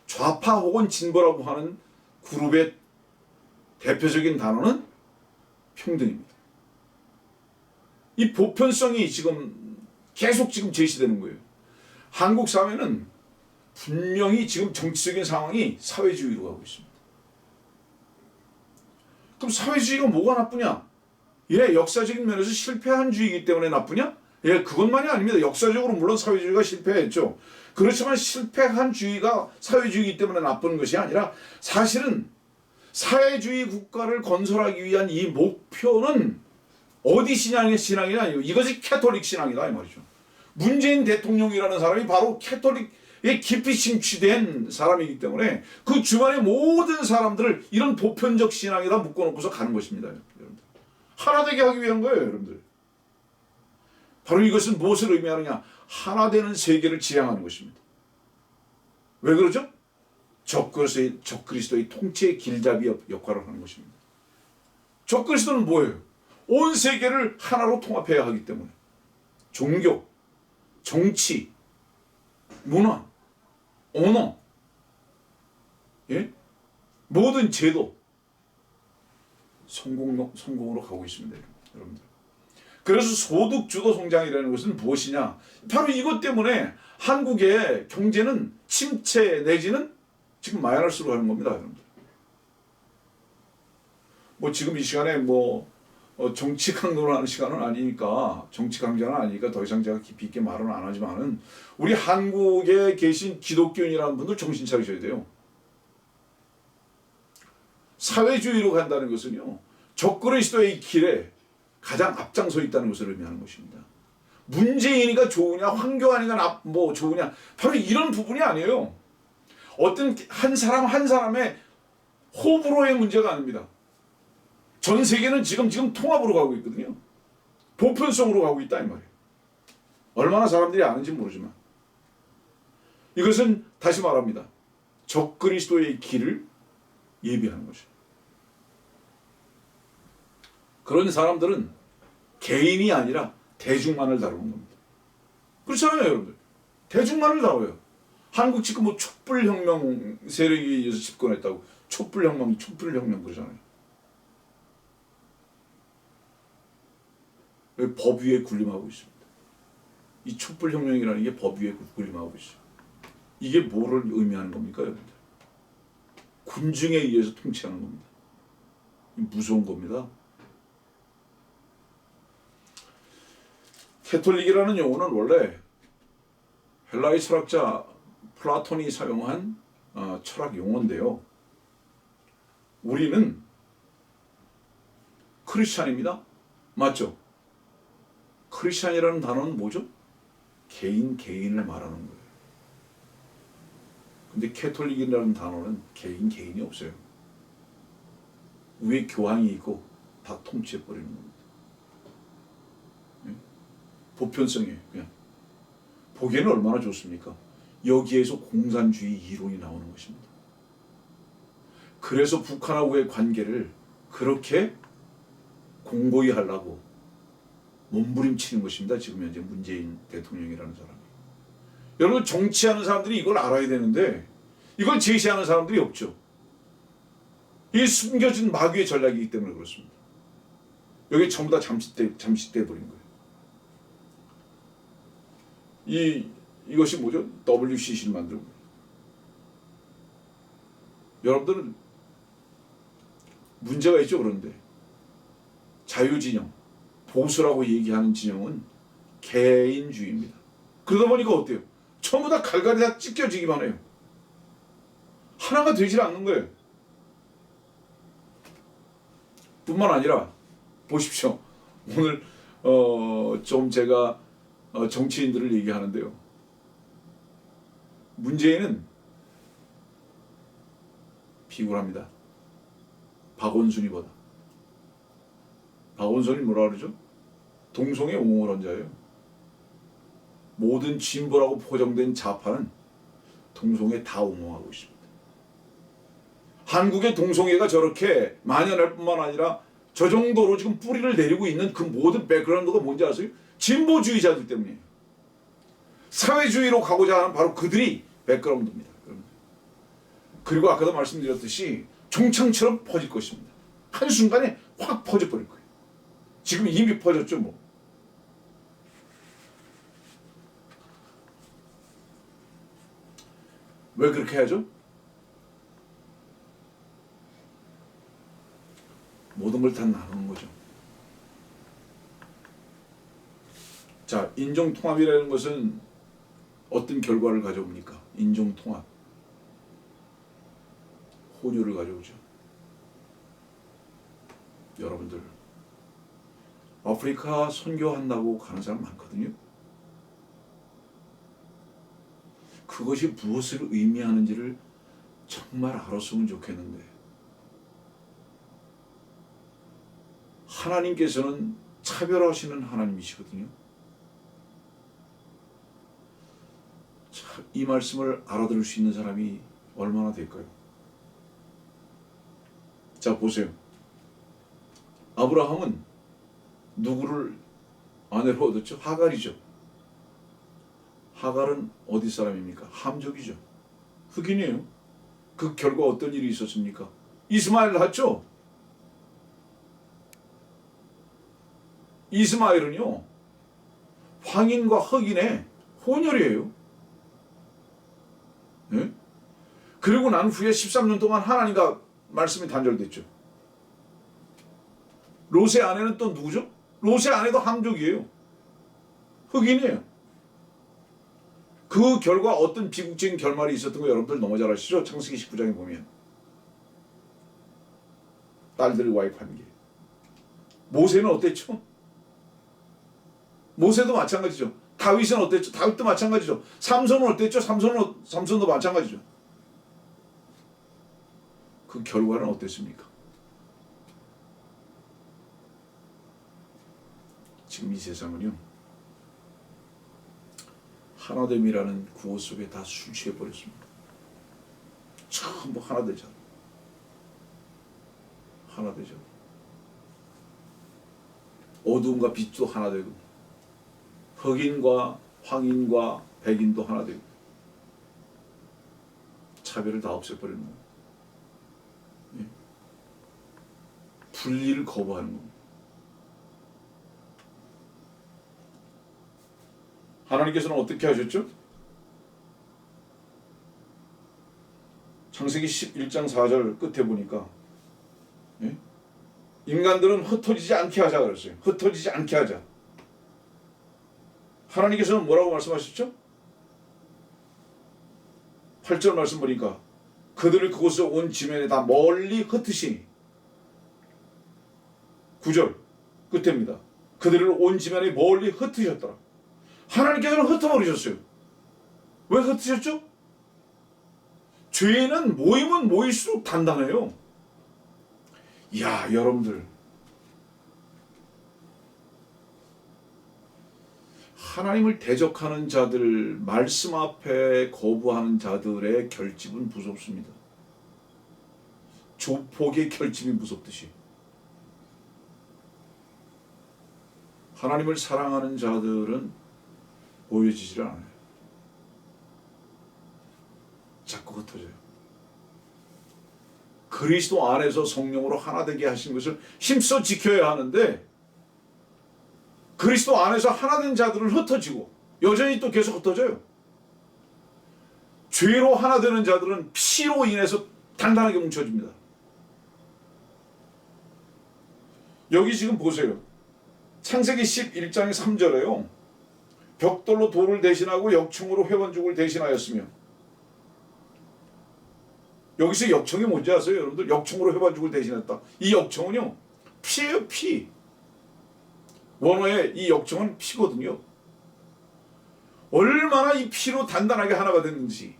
좌파 혹은 진보라고 하는 그룹의 대표적인 단어는 평등입니다. 이 보편성이 계속 제시되는 거예요. 한국 사회는 분명히 지금 정치적인 상황이 사회주의로 가고 있습니다. 그럼 사회주의가 뭐가 나쁘냐? 역사적인 면에서 실패한 주의이기 때문에 나쁘냐? 그것만이 아닙니다. 역사적으로 물론 사회주의가 실패했죠. 그렇지만 실패한 주의가 사회주의이기 때문에 나쁜 것이 아니라 사실은 사회주의 국가를 건설하기 위한 이 목표는 어디 신앙이 아니고 이것이 캐톨릭 신앙이다 이 말이죠. 문재인 대통령이라는 사람이 바로 캐톨릭에 깊이 심취된 사람이기 때문에 그 주변의 모든 사람들을 이런 보편적 신앙에다 묶어놓고서 가는 것입니다. 여러분들. 하나 되게 하기 위한 거예요. 여러분들. 바로 이것은 무엇을 의미하느냐? 하나 되는 세계를 지향하는 것입니다. 왜 그러죠? 적그리스도의 통치의 길잡이 역할을 하는 것입니다. 적그리스도는 뭐예요? 온 세계를 하나로 통합해야 하기 때문에 종교, 정치, 문화, 언어, 모든 제도 성공으로 가고 있습니다. 여러분들. 그래서 소득주도 성장이라는 것은 무엇이냐? 바로 이것 때문에 한국의 경제는 침체 내지는 지금 마이너스로 가는 겁니다. 여러분들. 지금 이 시간에 정치 강론을 하는 시간은 아니니까, 정치 강좌는 아니니까 더 이상 제가 깊이 있게 말은 안 하지만은, 우리 한국에 계신 기독교인이라는 분들 정신 차리셔야 돼요. 사회주의로 간다는 것은요, 적그리스도의 길에 가장 앞장서 있다는 것을 의미하는 것입니다. 문재인이가 좋으냐, 황교안이가 뭐 좋으냐, 바로 이런 부분이 아니에요. 어떤 한 사람 한 사람의 호불호의 문제가 아닙니다. 전 세계는 지금 통합으로 가고 있거든요. 보편성으로 가고 있다 이 말이에요. 얼마나 사람들이 아는지 모르지만, 이것은 다시 말합니다. 적그리스도의 길을 예비하는 것이죠. 그런 사람들은 개인이 아니라 대중만을 다루는 겁니다. 그렇잖아요, 여러분들. 대중만을 다뤄요. 한국 지금 뭐 촛불혁명 세력에 의해서 집권했다고, 촛불혁명 그러잖아요. 법 위에 군림하고 있습니다. 이 촛불혁명이라는 게 법 위에 군림하고 있어요. 이게 뭐를 의미하는 겁니까, 여러분들? 군중에 의해서 통치하는 겁니다. 무서운 겁니다. 캐톨릭이라는 용어는 원래 헬라의 철학자 플라톤이 사용한 철학 용어인데요. 우리는 크리스찬입니다. 맞죠? 크리스찬이라는 단어는 뭐죠? 개인을 말하는 거예요. 근데 캐톨릭이라는 단어는 개인이 없어요. 위에 교황이 있고 다 통치해버리는 겁니다. 보편성이에요. 그냥 보기에는 얼마나 좋습니까? 여기에서 공산주의 이론이 나오는 것입니다. 그래서 북한하고의 관계를 그렇게 공고히 하려고 몸부림치는 것입니다. 지금 현재 문재인 대통령이라는 사람이. 여러분, 정치하는 사람들이 이걸 알아야 되는데 이걸 제시하는 사람들이 없죠. 이게 숨겨진 마귀의 전략이기 때문에 그렇습니다. 여기 전부 다 잠식돼 버린 거예요. 이것이 뭐죠? WCC를 만들고. 여러분들은 문제가 있죠. 그런데 자유진영, 보수라고 얘기하는 진영은 개인주의입니다. 그러다 보니까 어때요? 전부 다 갈갈이 다 찢겨지기만 해요. 하나가 되질 않는 거예요. 뿐만 아니라 보십시오. 오늘 좀 제가 정치인들을 얘기하는데요. 문재인은 비굴합니다. 박원순이보다. 박원순이 뭐라 그러죠? 동성애 옹호론자예요. 모든 진보라고 포장된 좌파는 동성애 다 옹호하고 있습니다. 한국의 동성애가 저렇게 만연할 뿐만 아니라 저 정도로 지금 뿌리를 내리고 있는 그 모든 백그라운드가 뭔지 아세요? 진보주의자들 때문이에요. 사회주의로 가고자 하는 바로 그들이 백그라운드입니다. 그리고 아까도 말씀드렸듯이 종창처럼 퍼질 것입니다. 한순간에 확 퍼져버릴 거예요. 지금 이미 퍼졌죠 뭐. 왜 그렇게 하죠? 모든 걸 다 나누는 거죠. 자, 인종통합이라는 것은 어떤 결과를 가져옵니까? 인종통합. 혼혈을 가져오죠. 여러분들, 아프리카 선교한다고 가는 사람 많거든요. 그것이 무엇을 의미하는지를 정말 알았으면 좋겠는데, 하나님께서는 차별하시는 하나님이시거든요. 이 말씀을 알아들을 수 있는 사람이 얼마나 될까요? 자, 보세요. 아브라함은 누구를 아내로 얻었죠? 하갈이죠. 하갈은 어디 사람입니까? 함족이죠. 흑인이에요. 그 결과 어떤 일이 있었습니까? 이스마엘을 낳았죠. 이스마엘은요, 황인과 흑인의 혼혈이에요. 네? 그리고 난 후에 13년 동안 하나님과 말씀이 단절됐죠. 롯의 아내는 또 누구죠? 롯의 아내도 함족이에요. 흑인이에요. 그 결과 어떤 비극적인 결말이 있었던 거 여러분들 너무 잘 아시죠? 창세기 19장에 보면 딸들과의 관계. 모세는 어땠죠? 모세도 마찬가지죠. 다윗은 어땠죠? 다윗도 마찬가지죠. 삼손은 어땠죠? 삼손도 마찬가지죠. 그 결과는 어땠습니까? 지금 이 세상은요, 하나됨이라는 구호 속에 다 술 취해버렸습니다. 전부 하나 되잖아. 하나 되죠. 어두움과 빛도 하나 되고, 흑인과 황인과 백인도 하나 되고, 차별을 다 없애버리는 겁니다. 예. 분리를 거부하는 겁니다. 하나님께서는 어떻게 하셨죠? 창세기 11장 4절 끝에 보니까, 예? 인간들은 흩어지지 않게 하자 그랬어요. 흩어지지 않게 하자. 하나님께서는 뭐라고 말씀하셨죠? 8절 말씀 보니까 그들을 그곳에 온 지면에 다 멀리 흩으시니, 9절 끝입니다. 그들을 온 지면에 멀리 흩으셨더라. 하나님께서는 흩어버리셨어요. 왜 흩으셨죠? 죄는 모이면 모일수록 단단해요. 이야, 여러분들, 하나님을 대적하는 자들, 말씀 앞에 거부하는 자들의 결집은 무섭습니다. 조폭의 결집이 무섭듯이 하나님을 사랑하는 자들은 보여지질 않아요. 자꾸 흩어져요. 그리스도 안에서 성령으로 하나 되게 하신 것을 힘써 지켜야 하는데, 그리스도 안에서 하나 된 자들은 흩어지고 여전히 또 계속 흩어져요. 죄로 하나 되는 자들은 피로 인해서 단단하게 뭉쳐집니다. 여기 지금 보세요. 창세기 11장의 3절에요. 벽돌로 돌을 대신하고 역청으로 회원죽을 대신하였으며, 여기서 역청이 뭔지 아세요? 여러분들, 역청으로 회원죽을 대신했다. 이 역청은요, 피예요, 피. 원어의 이 역청은 피거든요. 얼마나 이 피로 단단하게 하나가 됐는지.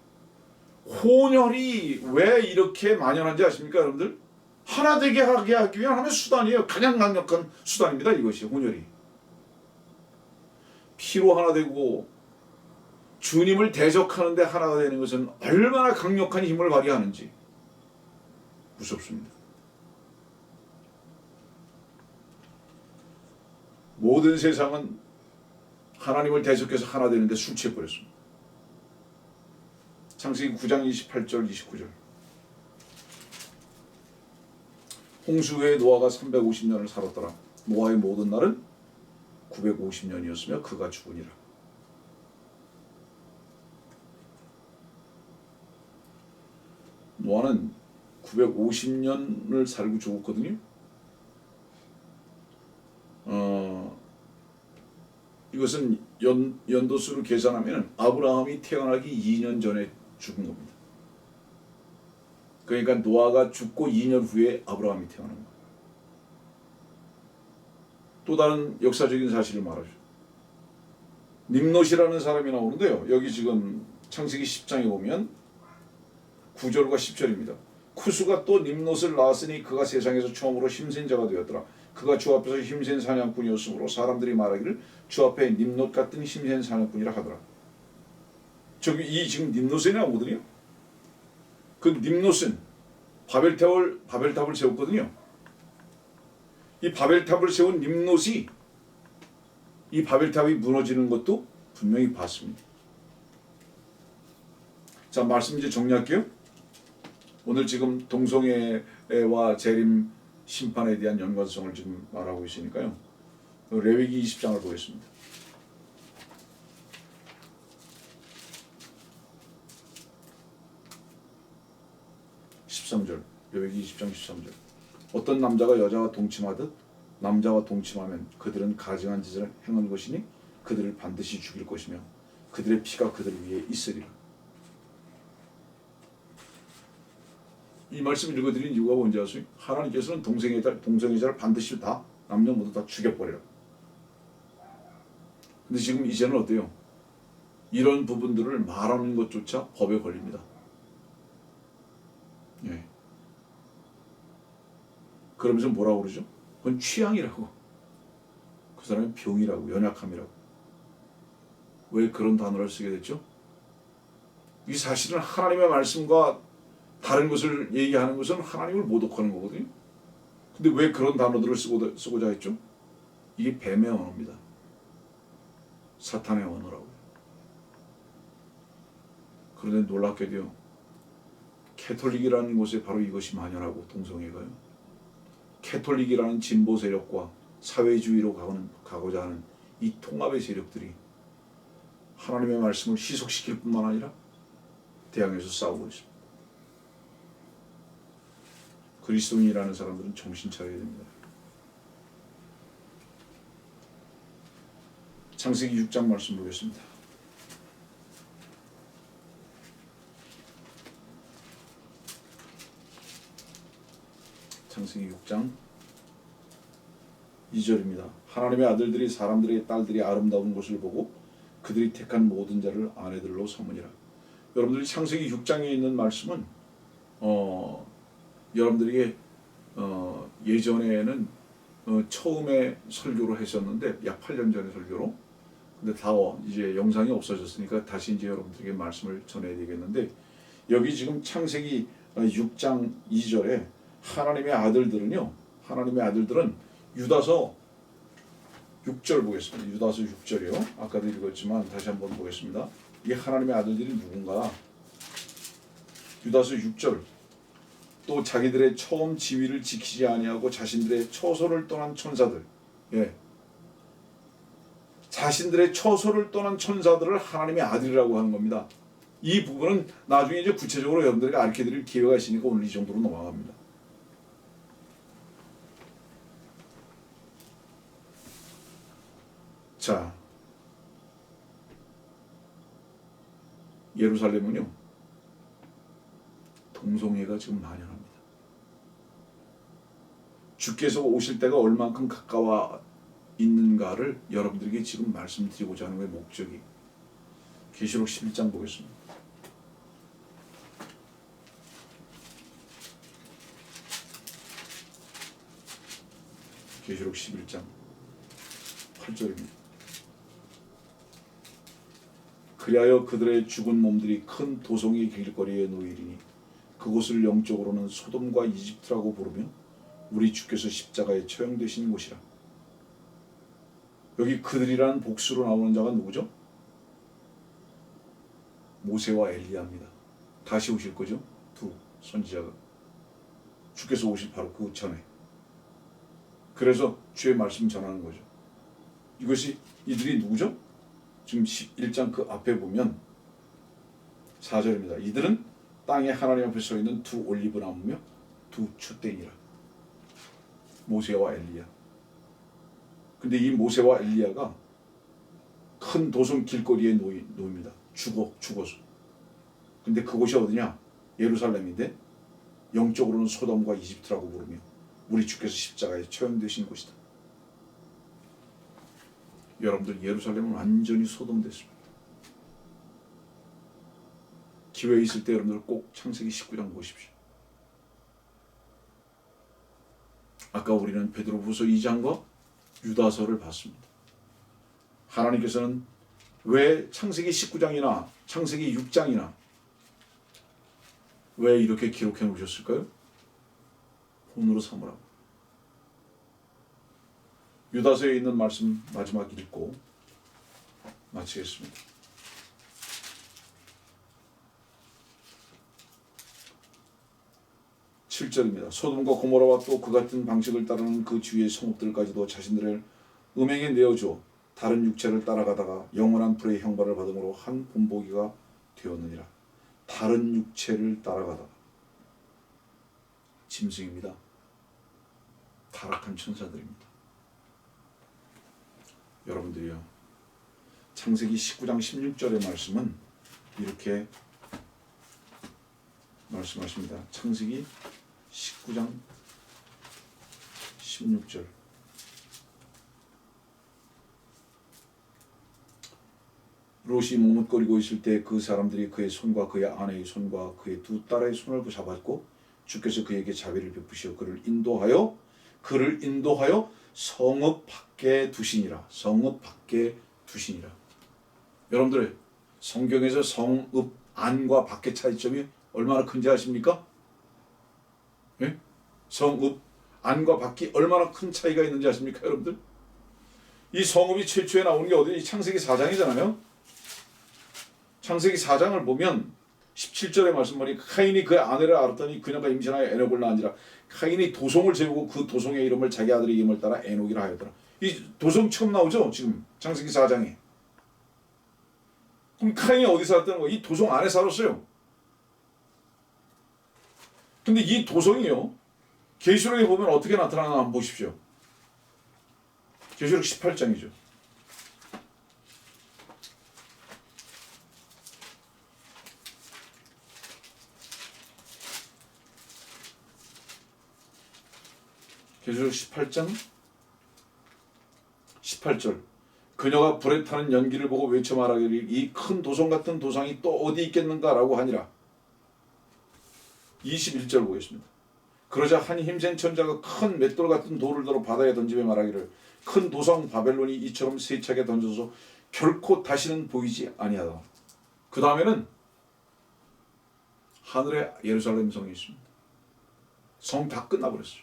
혼혈이 왜 이렇게 만연한지 아십니까, 여러분들? 하나 되게 하게 하기 위한 하나의 수단이에요. 가장 강력한 수단입니다, 이것이, 혼혈이. 피로 하나 되고 주님을 대적하는데 하나가 되는 것은 얼마나 강력한 힘을 발휘하는지 무섭습니다. 모든 세상은 하나님을 대적해서 하나 되는데 술 취해버렸습니다. 창세기 9장 28절 29절. 홍수 후에 노아가 350년을 살았더라. 노아의 모든 날은 950년이었으며 그가 죽으니라. 노아는 950년을 살고 죽었거든요. 이것은 연도수로 계산하면 아브라함이 태어나기 2년 전에 죽은 겁니다. 그러니까 노아가 죽고 2년 후에 아브라함이 태어난 겁니다. 또 다른 역사적인 사실을 말하죠. 님롯이라는 사람이 나오는데요. 여기 지금 창세기 10장에 보면 9절과 10절입니다. 쿠스가 또 님롯을 낳았으니 그가 세상에서 처음으로 힘센 자가 되었더라. 그가 주 앞에서 힘센 사냥꾼이었으므로 사람들이 말하기를 주 앞에 님롯 같은 힘센 사냥꾼이라 하더라. 저기 이 지금 님롯이 나오거든요. 그 님롯은 바벨탑을 세웠거든요. 이 바벨탑을 세운 님롯이 이 바벨탑이 무너지는 것도 분명히 봤습니다. 자, 말씀 이제 정리할게요. 오늘 지금 동성애와 재림 심판에 대한 연관성을 지금 말하고 있으니까요. 레위기 20장을 보겠습니다. 레위기 20장 13절. 어떤 남자가 여자와 동침하듯 남자와 동침하면 그들은 가증한 짓을 행한 것이니 그들을 반드시 죽일 것이며 그들의 피가 그들 위에 있으리라. 이 말씀 읽어드린 이유가 뭔지 아세요? 하나님께서는 동성애자를 반드시 다 남녀 모두 다 죽여버리라. 근데 지금 이제는 어때요? 이런 부분들을 말하는 것조차 법에 걸립니다. 예. 그러면서 뭐라고 그러죠? 그건 취향이라고. 그 사람의 병이라고, 연약함이라고. 왜 그런 단어를 쓰게 됐죠? 이 사실은 하나님의 말씀과 다른 것을 얘기하는 것은 하나님을 모독하는 거거든요. 근데 왜 그런 단어들을 쓰고자 했죠? 이게 뱀의 언어입니다. 사탄의 언어라고. 그런데 놀랍게도요, 캐톨릭이라는 곳에 바로 이것이 만연하고, 동성애가요. 캐톨릭이라는 진보 세력과 사회주의로 가고자 하는 이 통합의 세력들이 하나님의 말씀을 희석시킬 뿐만 아니라 대항해서 싸우고 있습니다. 그리스도인이라는 사람들은 정신 차려야 됩니다. 창세기 6장 말씀 보겠습니다. 창세기 6장 2절입니다. 하나님의 아들들이 사람들의 딸들이 아름다운 것을 보고 그들이 택한 모든 자를 아내들로 삼으니라. 여러분들이 창세기 6장에 있는 말씀은 여러분들에게 예전에는 처음에 설교로 했었는데 약 8년 전에 설교로, 근데 다 이제 영상이 없어졌으니까 다시 이제 여러분들에게 말씀을 전해야 되겠는데, 여기 지금 창세기 6장 2절에 하나님의 아들들은 유다서 6절 보겠습니다. 유다서 6절이요. 아까도 읽었지만 다시 한번 보겠습니다. 이게 하나님의 아들들이 누군가? 유다서 6절. 또 자기들의 처음 지위를 지키지 아니하고 자신들의 처소를 떠난 천사들. 예. 자신들의 처소를 떠난 천사들을 하나님의 아들이라고 하는 겁니다. 이 부분은 나중에 이제 구체적으로 여러분들에게 알려드릴 기회가 있으니까 오늘 이 정도로 넘어갑니다. 자, 예루살렘은요, 동성애가 지금 만연합니다. 주께서 오실 때가 얼만큼 가까워 있는가를 여러분들에게 지금 말씀드리고자 하는 것의 목적이, 계시록 11장 보겠습니다. 계시록 11장 8절입니다. 그리하여 그들의 죽은 몸들이 큰 도성의 길거리에 놓이리니 그곳을 영적으로는 소돔과 이집트라고 부르며 우리 주께서 십자가에 처형되신 곳이라. 여기 그들이라는 복수로 나오는 자가 누구죠? 모세와 엘리야입니다. 다시 오실 거죠? 두 선지자가. 주께서 오실 바로 그 전에. 그래서 주의 말씀 전하는 거죠. 이것이 이들이 누구죠? 지금 11장 그 앞에 보면 4절입니다. 이들은 땅에 하나님 앞에 서 있는 두 올리브 나무며 두 추땡이라. 모세와 엘리야. 근데 이 모세와 엘리야가 큰 도성 길거리에 놓입니다. 죽어서. 근데 그곳이 어디냐? 예루살렘인데 영적으로는 소돔과 이집트라고 부르며 우리 주께서 십자가에 처형되신 곳이다. 여러분들, 예루살렘은 완전히 소돔됐습니다. 기회 있을 때 여러분들 꼭 창세기 19장 보십시오. 아까 우리는 베드로후서 2장과 유다서를 봤습니다. 하나님께서는 왜 창세기 19장이나 창세기 6장이나 왜 이렇게 기록해 놓으셨을까요? 본으로 삼으라고. 유다서에 있는 말씀 마지막 읽고 마치겠습니다. 7절입니다. 소돔과 고모라와 또 그 같은 방식을 따르는 그 주위의 성읍들까지도 자신들을 음행에 내어주어 다른 육체를 따라가다가 영원한 불의 형벌을 받음으로 한 본보기가 되었느니라. 다른 육체를 따라가다가. 짐승입니다. 타락한 천사들입니다. 여러분들이요, 창세기 19장 16절의 말씀은 이렇게 말씀하십니다. 창세기 19장 16절. 롯이 머뭇거리고 있을 때 그 사람들이 그의 손과 그의 아내의 손과 그의 두 딸의 손을 잡았고 주께서 그에게 자비를 베푸시어 그를 인도하여 성읍 밖에 두시니라. 성읍 밖에 두시니라. 여러분들, 성경에서 성읍 안과 밖의 차이점이 얼마나 큰지 아십니까? 예? 성읍 안과 밖이 얼마나 큰 차이가 있는지 아십니까, 여러분들? 이 성읍이 최초에 나오는 게 어디? 창세기 4장이잖아요. 창세기 4장을 보면 17절의 말씀 보니 카인이 그의 아내를 알았더니 그녀가 임신하여 에녹을 낳은지라. 카인이 도송을 세우고 그 도송의 이름을 자기 아들의 이름을 따라 에녹이라 하였더라. 이 도송 처음 나오죠, 지금 창세기 4장에. 그럼 카인이 어디 살았다는 거예요? 이 도송 안에 살았어요. 근데 이 도성이요, 계시록에 보면 어떻게 나타나나 한번 보십시오. 계시록 18장이죠. 계시록 18장 18절. 그녀가 불에 타는 연기를 보고 외쳐 말하기를 이 큰 도성 같은 도상이 또 어디 있겠는가라고 하니라. 21절 보겠습니다. 그러자 한 힘센 천자가 큰 맷돌 같은 돌을 들어 바다에 던지며 말하기를 큰 도성 바벨론이 이처럼 세차게 던져서 결코 다시는 보이지 아니하다. 그 다음에는 하늘에 예루살렘 성이 있습니다. 성 다 끝나버렸어요.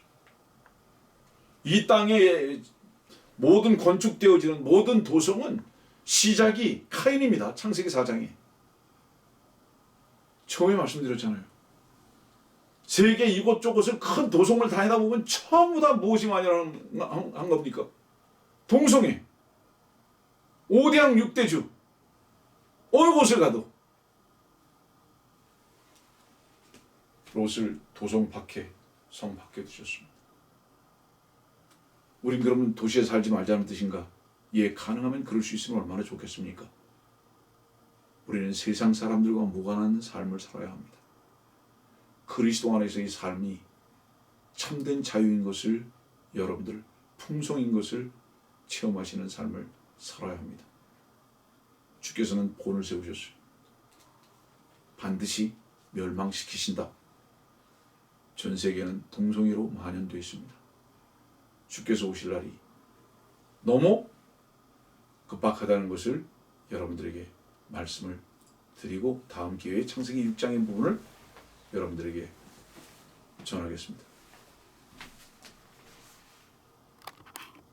이 땅에 모든 건축되어지는 모든 도성은 시작이 카인입니다. 창세기 4장에. 처음에 말씀드렸잖아요. 세계 이곳저곳을 큰 도성을 다니다 보면 전부 다 무엇이 많이 한 겁니까? 동성애, 5대양 6대주, 어느 곳을 가도 롯을 도성 밖에, 성 밖에 두셨습니다. 우린 그러면 도시에 살지 말자는 뜻인가? 예, 가능하면 그럴 수 있으면 얼마나 좋겠습니까? 우리는 세상 사람들과 무관한 삶을 살아야 합니다. 그리스도 안에서의 삶이 참된 자유인 것을, 여러분들 풍성인 것을 체험하시는 삶을 살아야 합니다. 주께서는 본을 세우셨어요. 반드시 멸망시키신다. 전 세계는 동성애로 만연되어 있습니다. 주께서 오실 날이 너무 급박하다는 것을 여러분들에게 말씀을 드리고 다음 기회에 창세기 6장의 부분을 여러분들에게 전하겠습니다.